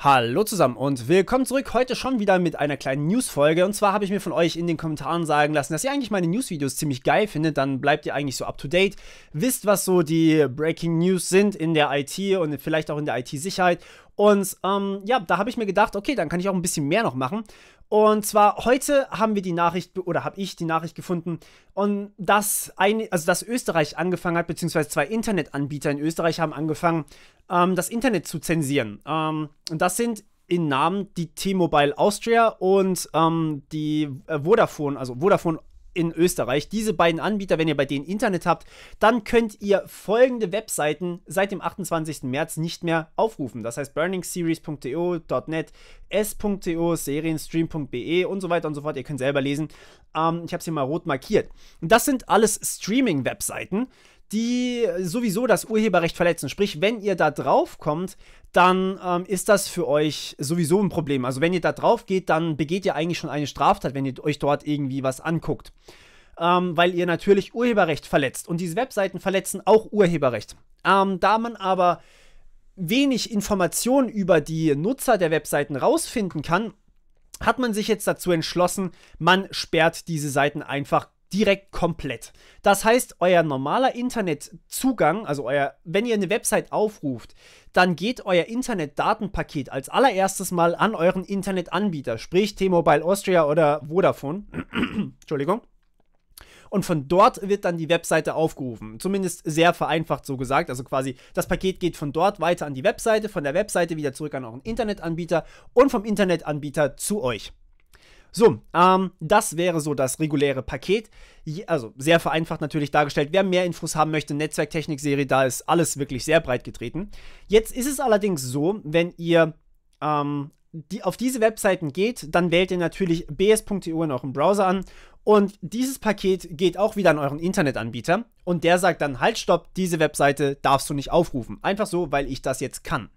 Hallo zusammen und willkommen zurück, heute schon wieder mit einer kleinen News-Folge. Und zwar habe ich mir von euch in den Kommentaren sagen lassen, dass ihr eigentlich meine News-Videos ziemlich geil findet. Dann bleibt ihr eigentlich so up-to-date, wisst, was so die Breaking News sind in der IT und vielleicht auch in der IT-Sicherheit. Und ja, da habe ich mir gedacht, okay, dann kann ich auch ein bisschen mehr noch machen. Und zwar heute haben wir die Nachricht, oder habe ich die Nachricht gefunden, und dass Österreich angefangen hat, beziehungsweise zwei Internetanbieter in Österreich haben angefangen, das Internet zu zensieren. Und das sind in Namen die T-Mobile Austria und die Vodafone, also Vodafone in Österreich. Diese beiden Anbieter, wenn ihr bei denen Internet habt, dann könnt ihr folgende Webseiten seit dem 28. März nicht mehr aufrufen. Das heißt burningseries.to, .net, s.to, serienstream.be und so weiter und so fort. Ihr könnt selber lesen. Ich habe es hier mal rot markiert. Und das sind alles Streaming-Webseiten, die sowieso das Urheberrecht verletzen. Sprich, wenn ihr da drauf kommt, dann ist das für euch sowieso ein Problem. Also wenn ihr da drauf geht, dann begeht ihr eigentlich schon eine Straftat, wenn ihr euch dort irgendwie was anguckt. Weil ihr natürlich Urheberrecht verletzt. Und diese Webseiten verletzen auch Urheberrecht. Da man aber wenig Informationen über die Nutzer der Webseiten rausfinden kann, hat man sich jetzt dazu entschlossen, man sperrt diese Seiten einfach direkt komplett. Das heißt, euer normaler Internetzugang, also wenn ihr eine Website aufruft, dann geht euer Internetdatenpaket als allererstes mal an euren Internetanbieter, sprich T-Mobile Austria oder Vodafone. Entschuldigung. Und von dort wird dann die Webseite aufgerufen. Zumindest sehr vereinfacht so gesagt. Also quasi das Paket geht von dort weiter an die Webseite, von der Webseite wieder zurück an euren Internetanbieter und vom Internetanbieter zu euch. So, das wäre so das reguläre Paket, also sehr vereinfacht natürlich dargestellt. Wer mehr Infos haben möchte, Netzwerktechnik-Serie, da ist alles wirklich sehr breit getreten. Jetzt ist es allerdings so, wenn ihr auf diese Webseiten geht, dann wählt ihr natürlich bs.eu in eurem Browser an und dieses Paket geht auch wieder an euren Internetanbieter und der sagt dann, halt, stopp, diese Webseite darfst du nicht aufrufen. Einfach so, weil ich das jetzt kann.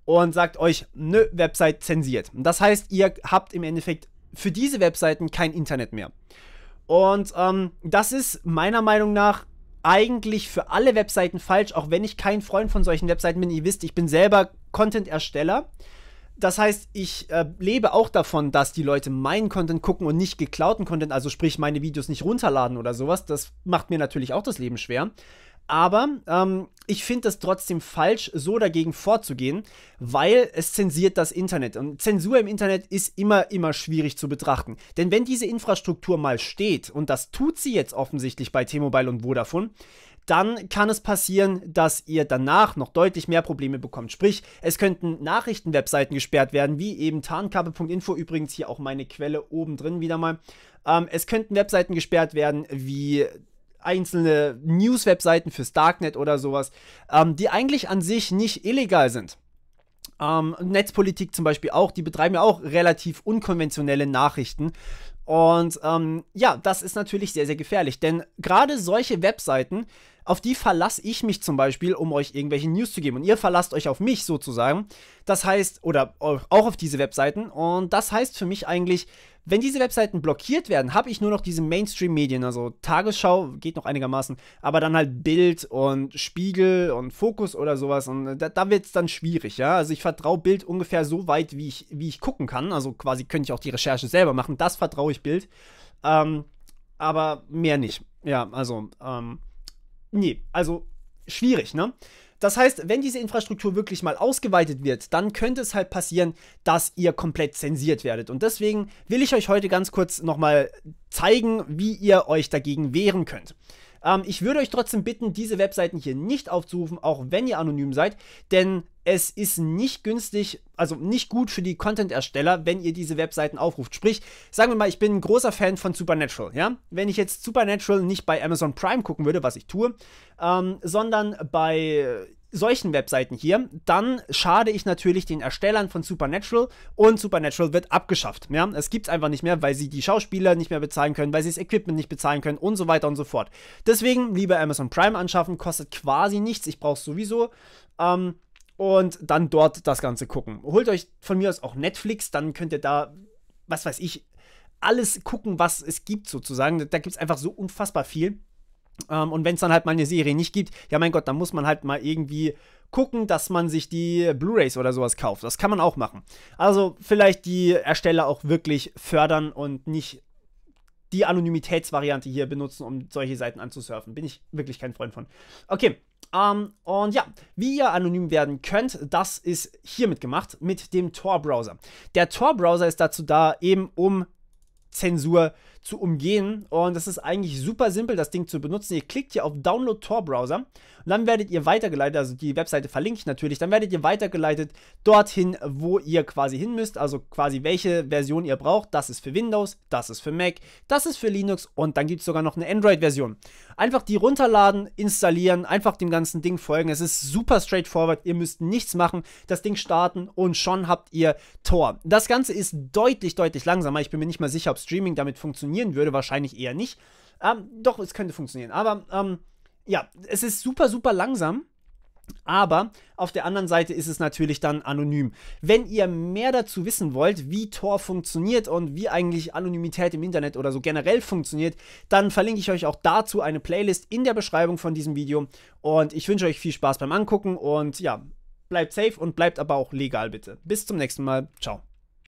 Und sagt euch, nö, Website zensiert. Das heißt, ihr habt im Endeffekt für diese Webseiten kein Internet mehr. Und das ist meiner Meinung nach eigentlich für alle Webseiten falsch, auch wenn ich kein Freund von solchen Webseiten bin. Ihr wisst, ich bin selber Content-Ersteller. Das heißt, ich lebe auch davon, dass die Leute meinen Content gucken und nicht geklauten Content, also sprich meine Videos nicht runterladen oder sowas. Das macht mir natürlich auch das Leben schwer. Aber ich finde es trotzdem falsch, so dagegen vorzugehen, weil es zensiert das Internet. Und Zensur im Internet ist immer schwierig zu betrachten. Denn wenn diese Infrastruktur mal steht, und das tut sie jetzt offensichtlich bei T-Mobile und Vodafone, dann kann es passieren, dass ihr danach noch deutlich mehr Probleme bekommt. Sprich, es könnten Nachrichtenwebseiten gesperrt werden, wie eben tarnkappe.info, übrigens hier auch meine Quelle oben drin wieder mal. Es könnten Webseiten gesperrt werden, wie einzelne News-Webseiten fürs Darknet oder sowas, die eigentlich an sich nicht illegal sind. Netzpolitik zum Beispiel auch, die betreiben ja auch relativ unkonventionelle Nachrichten. Und ja, das ist natürlich sehr, sehr gefährlich, denn gerade solche Webseiten, auf die verlasse ich mich zum Beispiel, um euch irgendwelche News zu geben. Und ihr verlasst euch auf mich sozusagen. Das heißt, oder auch auf diese Webseiten. Und das heißt für mich eigentlich, wenn diese Webseiten blockiert werden, habe ich nur noch diese Mainstream-Medien, also Tagesschau geht noch einigermaßen, aber dann halt Bild und Spiegel und Fokus oder sowas. Und da wird es dann schwierig, ja. Also ich vertraue Bild ungefähr so weit, wie ich gucken kann. Also quasi könnte ich auch die Recherche selber machen. Das vertraue ich Bild. Aber mehr nicht. Ja, also, nee, also schwierig, ne? Das heißt, wenn diese Infrastruktur wirklich mal ausgeweitet wird, dann könnte es halt passieren, dass ihr komplett zensiert werdet. Und deswegen will ich euch heute ganz kurz nochmal zeigen, wie ihr euch dagegen wehren könnt. Ich würde euch trotzdem bitten, diese Webseiten hier nicht aufzurufen, auch wenn ihr anonym seid, denn es ist nicht günstig, also nicht gut für die Content-Ersteller, wenn ihr diese Webseiten aufruft. Sprich, sagen wir mal, ich bin ein großer Fan von Supernatural, ja? Wenn ich jetzt Supernatural nicht bei Amazon Prime gucken würde, was ich tue, sondern bei solchen Webseiten hier, dann schade ich natürlich den Erstellern von Supernatural und Supernatural wird abgeschafft. Ja? Es gibt es einfach nicht mehr, weil sie die Schauspieler nicht mehr bezahlen können, weil sie das Equipment nicht bezahlen können und so weiter und so fort. Deswegen lieber Amazon Prime anschaffen, kostet quasi nichts, ich brauche es sowieso. Und dann dort das Ganze gucken. Holt euch von mir aus auch Netflix, dann könnt ihr da, was weiß ich, alles gucken, was es gibt sozusagen. Da gibt es einfach so unfassbar viel. Und wenn es dann halt mal eine Serie nicht gibt, ja mein Gott, dann muss man halt mal irgendwie gucken, dass man sich die Blu-rays oder sowas kauft. Das kann man auch machen. Also vielleicht die Ersteller auch wirklich fördern und nicht die Anonymitätsvariante hier benutzen, um solche Seiten anzusurfen. Bin ich wirklich kein Freund von. Okay, und ja, wie ihr anonym werden könnt, das ist hiermit gemacht, mit dem Tor-Browser. Der Tor-Browser ist dazu da, eben um Zensur zu umgehen, und das ist eigentlich super simpel, das Ding zu benutzen. Ihr klickt hier auf Download Tor Browser und dann werdet ihr weitergeleitet, also die Webseite verlinke ich natürlich, dann werdet ihr weitergeleitet dorthin, wo ihr quasi hin müsst, also quasi welche Version ihr braucht. Das ist für Windows, das ist für Mac, das ist für Linux und dann gibt es sogar noch eine Android-Version. Einfach die runterladen, installieren, einfach dem ganzen Ding folgen. Es ist super straightforward, ihr müsst nichts machen, das Ding starten und schon habt ihr Tor. Das Ganze ist deutlich, deutlich langsamer. Ich bin mir nicht mal sicher, ob Streaming damit funktionieren würde, wahrscheinlich eher nicht. Doch, es könnte funktionieren. Aber ja, es ist super, super langsam. Aber auf der anderen Seite ist es natürlich dann anonym. Wenn ihr mehr dazu wissen wollt, wie Tor funktioniert und wie eigentlich Anonymität im Internet oder so generell funktioniert, dann verlinke ich euch auch dazu eine Playlist in der Beschreibung von diesem Video. Und ich wünsche euch viel Spaß beim Angucken und ja, bleibt safe und bleibt aber auch legal bitte. Bis zum nächsten Mal. Ciao.